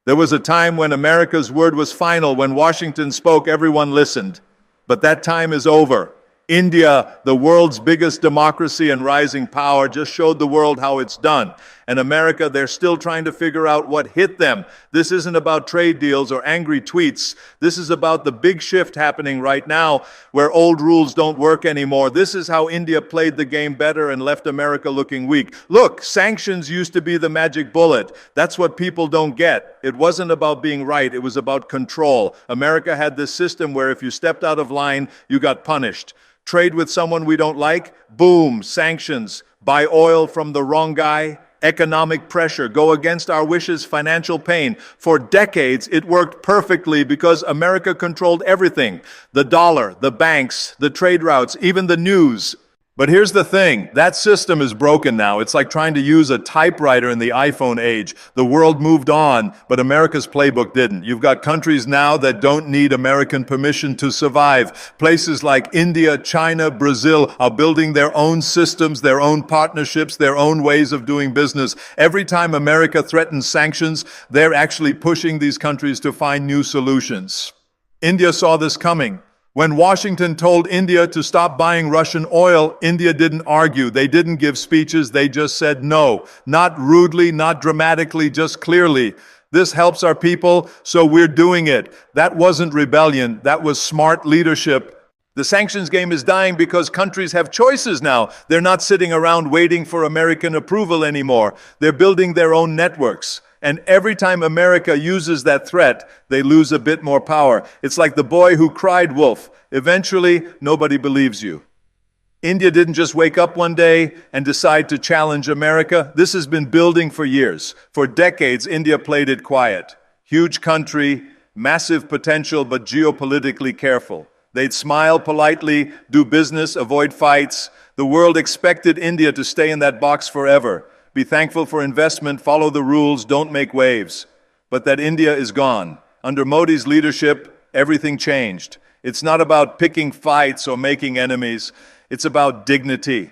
There was a time when America's word was final. When Washington spoke, everyone listened. But that time is over. India, the world's biggest democracy and rising power, just showed the world how it's done. And America, they're still trying to figure out what hit them. This isn't about trade deals or angry tweets. This is about the big shift happening right now where old rules don't work anymore. This is how India played the game better and left America looking weak. Look, sanctions used to be the magic bullet. That's what people don't get. It wasn't about being right. It was about control. America had this system where if you stepped out of line, you got punished. Trade with someone we don't like, boom, sanctions. Buy oil from the wrong guy, economic pressure. Go against our wishes, financial pain. For decades, it worked perfectly because America controlled everything. The dollar, the banks, the trade routes, even the news. But here's the thing, that system is broken now. It's like trying to use a typewriter in the iPhone age. The world moved on, but America's playbook didn't. You've got countries now that don't need American permission to survive. Places like India, China, Brazil are building their own systems, their own partnerships, their own ways of doing business. Every time America threatens sanctions, they're actually pushing these countries to find new solutions. India saw this coming. When Washington told India to stop buying Russian oil, India didn't argue. They didn't give speeches. They just said no. Not rudely, not dramatically, just clearly. This helps our people, so we're doing it. That wasn't rebellion. That was smart leadership. The sanctions game is dying because countries have choices now. They're not sitting around waiting for American approval anymore. They're building their own networks. And every time America uses that threat, they lose a bit more power. It's like the boy who cried wolf. Eventually, nobody believes you. India didn't just wake up one day and decide to challenge America. This has been building for years. For decades, India played it quiet. Huge country, massive potential, but geopolitically careful. They'd smile politely, do business, avoid fights. The world expected India to stay in that box forever. Be thankful for investment, follow the rules, don't make waves. But that India is gone. Under Modi's leadership, everything changed. It's not about picking fights or making enemies. It's about dignity.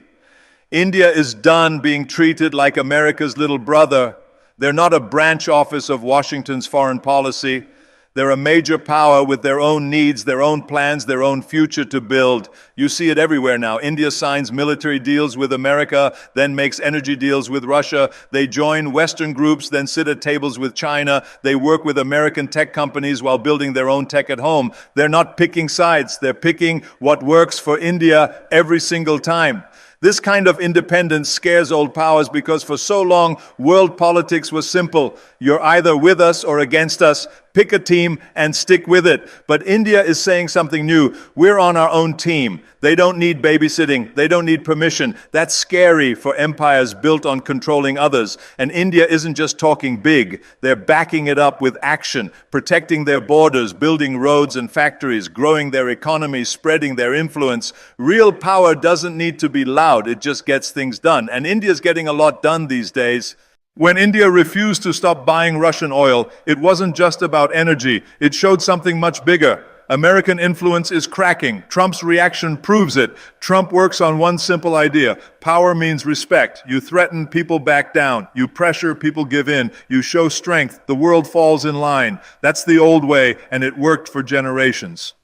India is done being treated like America's little brother. They're not a branch office of Washington's foreign policy. They're a major power with their own needs, their own plans, their own future to build. You see it everywhere now. India signs military deals with America, then makes energy deals with Russia. They join Western groups, then sit at tables with China. They work with American tech companies while building their own tech at home. They're not picking sides. They're picking what works for India every single time. This kind of independence scares old powers because for so long, world politics was simple. You're either with us or against us. Pick a team and stick with it. But India is saying something new. We're on our own team. They don't need babysitting. They don't need permission. That's scary for empires built on controlling others. And India isn't just talking big. They're backing it up with action, protecting their borders, building roads and factories, growing their economy, spreading their influence. Real power doesn't need to be loud. It just gets things done. And India's getting a lot done these days. When India refused to stop buying Russian oil, it wasn't just about energy. It showed something much bigger. American influence is cracking. Trump's reaction proves it. Trump works on one simple idea. Power means respect. You threaten, people back down. You pressure, people give in. You show strength, the world falls in line. That's the old way, and it worked for generations.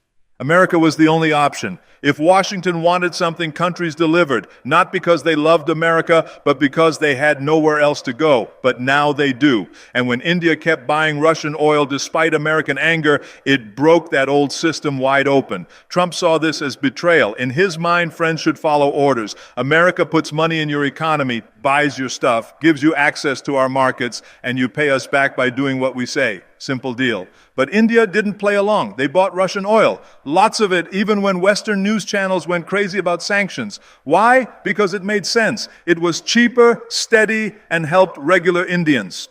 America was the only option. If Washington wanted something, countries delivered, not because they loved America, but because they had nowhere else to go. But now they do. And when India kept buying Russian oil despite American anger, it broke that old system wide open. Trump saw this as betrayal. In his mind, friends should follow orders. America puts money in your economy, buys your stuff, gives you access to our markets, and you pay us back by doing what we say. Simple deal. But India didn't play along. They bought Russian oil. Lots of it, even when Western news channels went crazy about sanctions. Why? Because it made sense. It was cheaper, steady, and helped regular Indians.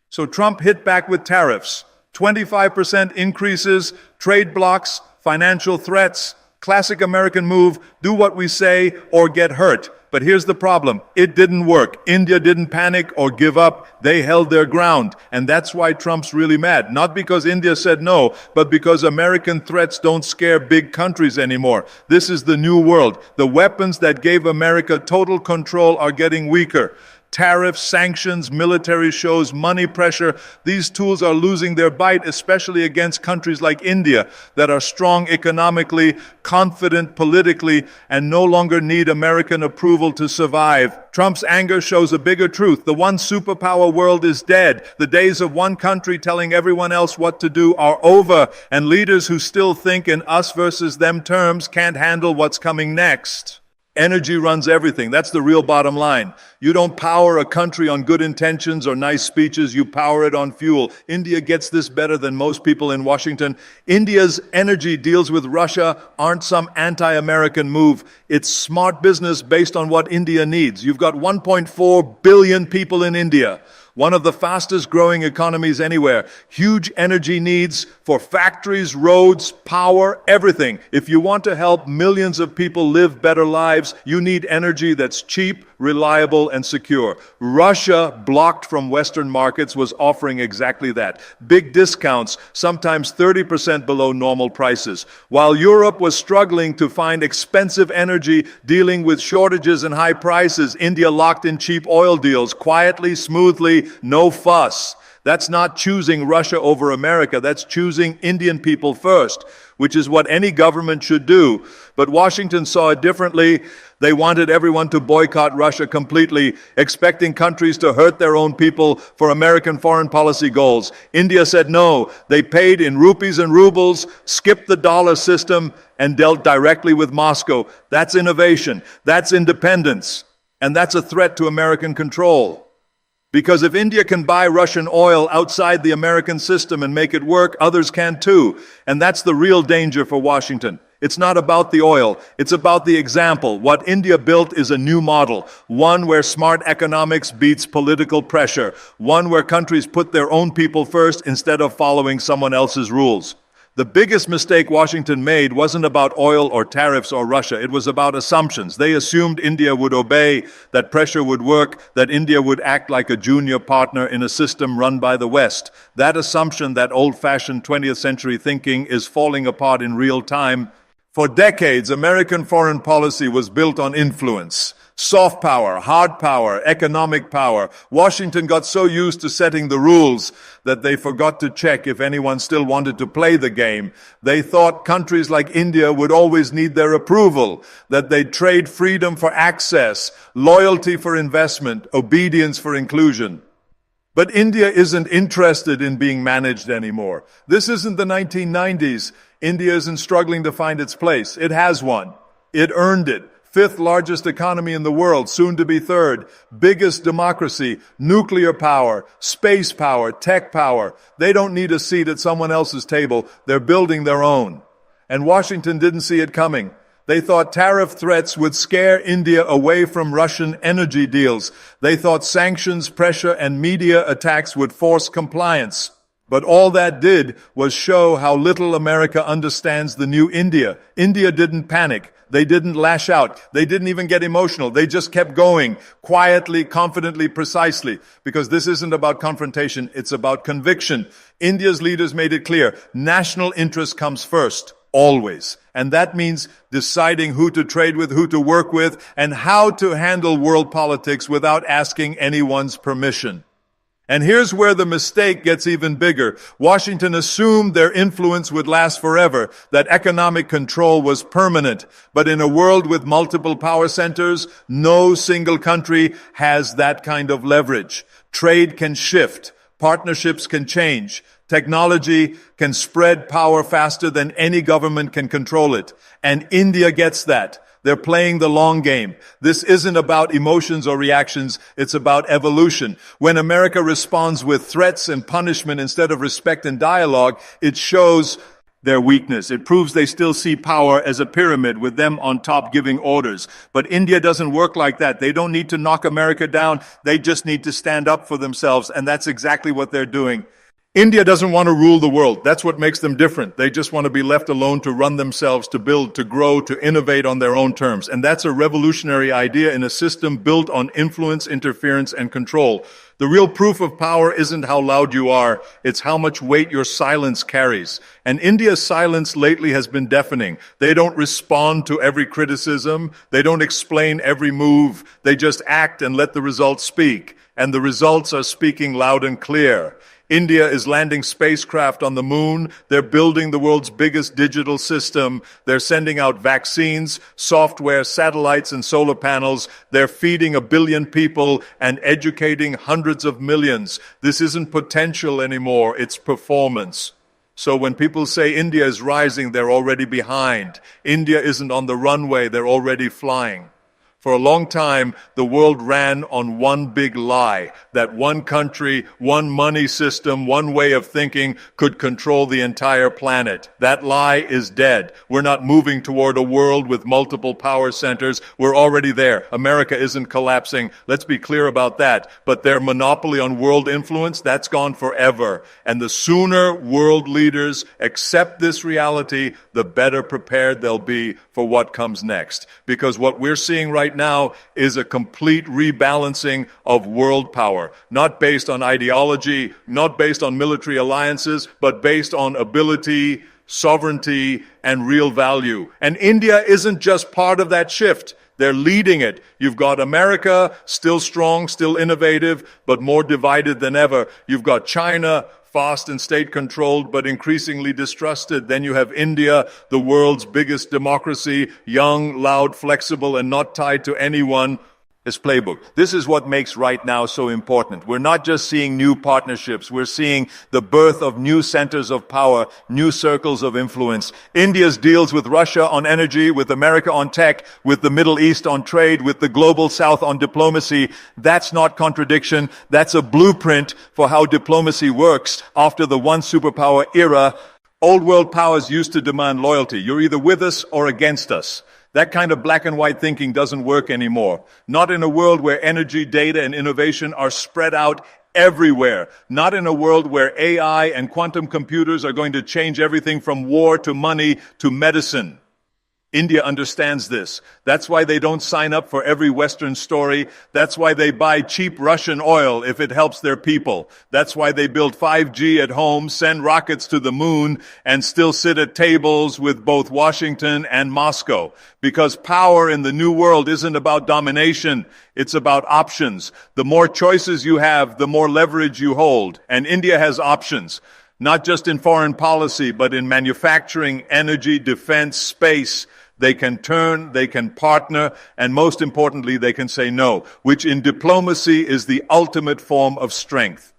So Trump hit back with tariffs. 25% increases, trade blocks, financial threats. Classic American move, do what we say or get hurt. But here's the problem. It didn't work. India didn't panic or give up. They held their ground. And that's why Trump's really mad. Not because India said no, but because American threats don't scare big countries anymore. This is the new world. The weapons that gave America total control are getting weaker. Tariffs, sanctions, military shows, money pressure, these tools are losing their bite, especially against countries like India that are strong economically, confident politically, and no longer need American approval to survive. Trump's anger shows a bigger truth. The one superpower world is dead. The days of one country telling everyone else what to do are over, and leaders who still think in us versus them terms can't handle what's coming next. Energy runs everything. That's the real bottom line. You don't power a country on good intentions or nice speeches. You power it on fuel. India gets this better than most people in Washington. India's energy deals with Russia aren't some anti-American move. It's smart business based on what India needs. You've got 1.4 billion people in India. One of the fastest growing economies anywhere. Huge energy needs for factories, roads, power, everything. If you want to help millions of people live better lives, you need energy that's cheap, reliable, and secure. Russia, blocked from Western markets, was offering exactly that. Big discounts, sometimes 30% below normal prices. While Europe was struggling to find expensive energy, dealing with shortages and high prices, India locked in cheap oil deals, quietly, smoothly, no fuss. That's not choosing Russia over America. That's choosing Indian people first, which is what any government should do. But Washington saw it differently. They wanted everyone to boycott Russia completely, expecting countries to hurt their own people for American foreign policy goals. India said no. They paid in rupees and rubles, skipped the dollar system, and dealt directly with Moscow. That's innovation. That's independence. And that's a threat to American control. Because if India can buy Russian oil outside the American system and make it work, others can too. And that's the real danger for Washington. It's not about the oil. It's about the example. What India built is a new model. One where smart economics beats political pressure. One where countries put their own people first instead of following someone else's rules. The biggest mistake Washington made wasn't about oil or tariffs or Russia. It was about assumptions. They assumed India would obey, that pressure would work, that India would act like a junior partner in a system run by the West. That assumption, that old-fashioned 20th century thinking, is falling apart in real time. For decades, American foreign policy was built on influence. Soft power, hard power, economic power. Washington got so used to setting the rules that they forgot to check if anyone still wanted to play the game. They thought countries like India would always need their approval, that they'd trade freedom for access, loyalty for investment, obedience for inclusion. But India isn't interested in being managed anymore. This isn't the 1990s. India isn't struggling to find its place. It has one. It earned it. Fifth largest economy in the world, soon to be third. Biggest democracy, nuclear power, space power, tech power. They don't need a seat at someone else's table. They're building their own. And Washington didn't see it coming. They thought tariff threats would scare India away from Russian energy deals. They thought sanctions, pressure, and media attacks would force compliance. But all that did was show how little America understands the new India. India didn't panic. They didn't lash out. They didn't even get emotional. They just kept going, quietly, confidently, precisely. Because this isn't about confrontation, it's about conviction. India's leaders made it clear, national interest comes first, always. And that means deciding who to trade with, who to work with, and how to handle world politics without asking anyone's permission. And here's where the mistake gets even bigger. Washington assumed their influence would last forever, that economic control was permanent. But in a world with multiple power centers, no single country has that kind of leverage. Trade can shift. Partnerships can change. Technology can spread power faster than any government can control it. And India gets that. They're playing the long game. This isn't about emotions or reactions. It's about evolution. When America responds with threats and punishment instead of respect and dialogue, it shows their weakness. It proves they still see power as a pyramid with them on top giving orders. But India doesn't work like that. They don't need to knock America down. They just need to stand up for themselves. And that's exactly what they're doing. India doesn't want to rule the world. That's what makes them different. They just want to be left alone to run themselves, to build, to grow, to innovate on their own terms. And that's a revolutionary idea in a system built on influence, interference, and control. The real proof of power isn't how loud you are, it's how much weight your silence carries. And India's silence lately has been deafening. They don't respond to every criticism. They don't explain every move. They just act and let the results speak. And the results are speaking loud and clear. India is landing spacecraft on the moon. They're building the world's biggest digital system. They're sending out vaccines, software, satellites, and solar panels. They're feeding 1 billion people and educating hundreds of millions. This isn't potential anymore, it's performance. So when people say India is rising, they're already behind. India isn't on the runway, they're already flying. For a long time, the world ran on one big lie, that one country, one money system, one way of thinking could control the entire planet. That lie is dead. We're not moving toward a world with multiple power centers. We're already there. America isn't collapsing. Let's be clear about that. But their monopoly on world influence, that's gone forever. And the sooner world leaders accept this reality, the better prepared they'll be for what comes next. Because what we're seeing right now is a complete rebalancing of world power, not based on ideology, not based on military alliances, but based on ability, sovereignty, and real value. And India isn't just part of that shift. They're leading it. You've got America, still strong, still innovative, but more divided than ever. You've got China, fast and state-controlled, but increasingly distrusted. Then you have India, the world's biggest democracy, young, loud, flexible, and not tied to anyone. His playbook. This is what makes right now so important. We're not just seeing new partnerships. We're seeing the birth of new centers of power, new circles of influence. India's deals with Russia on energy, with America on tech, with the Middle East on trade, with the global South on diplomacy. That's not contradiction. That's a blueprint for how diplomacy works after the one superpower era. Old world powers used to demand loyalty. You're either with us or against us. That kind of black and white thinking doesn't work anymore. Not in a world where energy, data, and innovation are spread out everywhere. Not in a world where AI and quantum computers are going to change everything from war to money to medicine. India understands this. That's why they don't sign up for every Western story. That's why they buy cheap Russian oil if it helps their people. That's why they build 5G at home, send rockets to the moon, and still sit at tables with both Washington and Moscow. Because power in the new world isn't about domination. It's about options. The more choices you have, the more leverage you hold. And India has options. Not just in foreign policy, but in manufacturing, energy, defense, space. They can turn, they can partner, and most importantly, they can say no, which in diplomacy is the ultimate form of strength.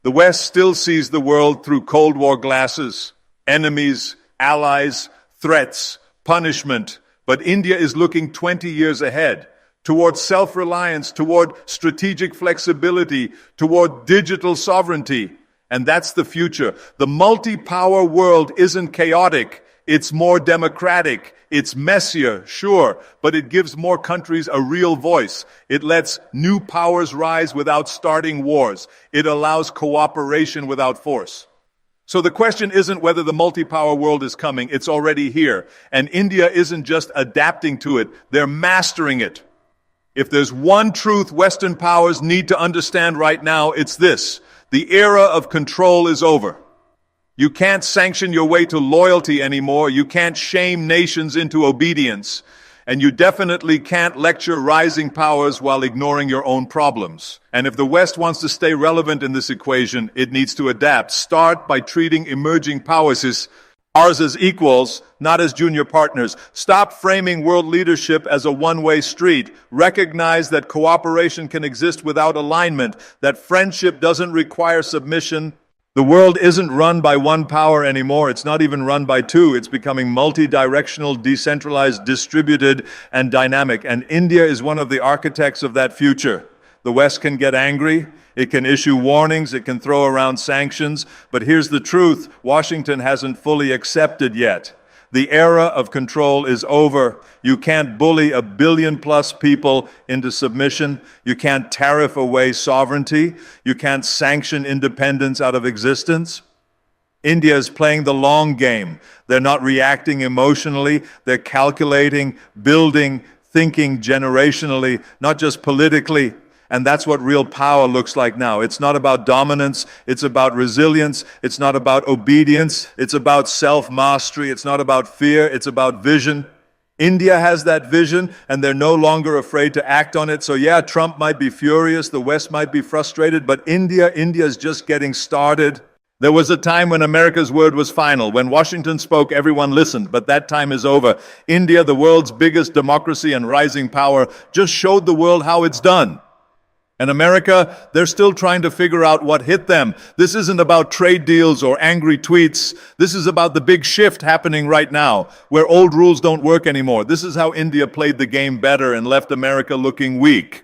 The West still sees the world through Cold War glasses, enemies, allies, threats, punishment, but India is looking 20 years ahead, toward self-reliance, toward strategic flexibility, toward digital sovereignty. And that's the future. The multi-power world isn't chaotic. It's more democratic. It's messier, sure, but it gives more countries a real voice. It lets new powers rise without starting wars. It allows cooperation without force. So the question isn't whether the multi-power world is coming. It's already here. And India isn't just adapting to it. They're mastering it. If there's one truth Western powers need to understand right now, it's this. The era of control is over. You can't sanction your way to loyalty anymore. You can't shame nations into obedience. And you definitely can't lecture rising powers while ignoring your own problems. And if the West wants to stay relevant in this equation, it needs to adapt. Start by treating emerging powers as ours as equals, not as junior partners. Stop framing world leadership as a one-way street. Recognize that cooperation can exist without alignment, that friendship doesn't require submission. The world isn't run by one power anymore. It's not even run by two. It's becoming multi-directional, decentralized, distributed, and dynamic. And India is one of the architects of that future. The West can get angry. It can issue warnings. It can throw around sanctions. But here's the truth. Washington hasn't fully accepted yet. The era of control is over. You can't bully 1 billion+ people into submission. You can't tariff away sovereignty. You can't sanction independence out of existence. India is playing the long game. They're not reacting emotionally. They're calculating, building, thinking generationally, not just politically. And that's what real power looks like now. It's not about dominance. It's about resilience. It's not about obedience. It's about self-mastery. It's not about fear. It's about vision. India has that vision, and they're no longer afraid to act on it. So yeah, Trump might be furious. The West might be frustrated. But India is just getting started. There was a time when America's word was final. When Washington spoke, everyone listened, but that time is over. India, the world's biggest democracy and rising power, just showed the world how it's done. And America, they're still trying to figure out what hit them. This isn't about trade deals or angry tweets. This is about the big shift happening right now, where old rules don't work anymore. This is how India played the game better and left America looking weak.